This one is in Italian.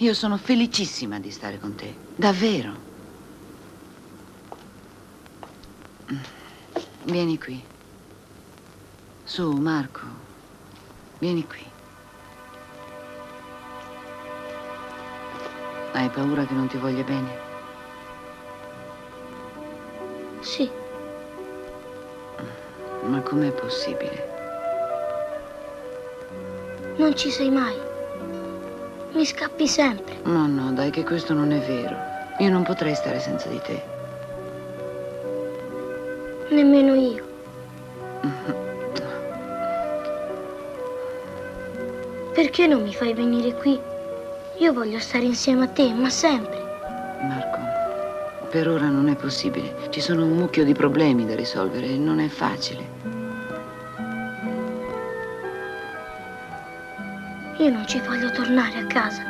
Io sono felicissima di stare con te, davvero. Vieni qui. Su, Marco. Vieni qui. Hai paura che non ti voglia bene? Sì. Ma com'è possibile? Non ci sei mai. Mi scappi sempre. No, no, dai, che questo non è vero. Io non potrei stare senza di te. Nemmeno io. Perché non mi fai venire qui? Io voglio stare insieme a te, ma sempre. Marco, per ora non è possibile. Ci sono un mucchio di problemi da risolvere e non è facile. Io non ci voglio tornare a casa.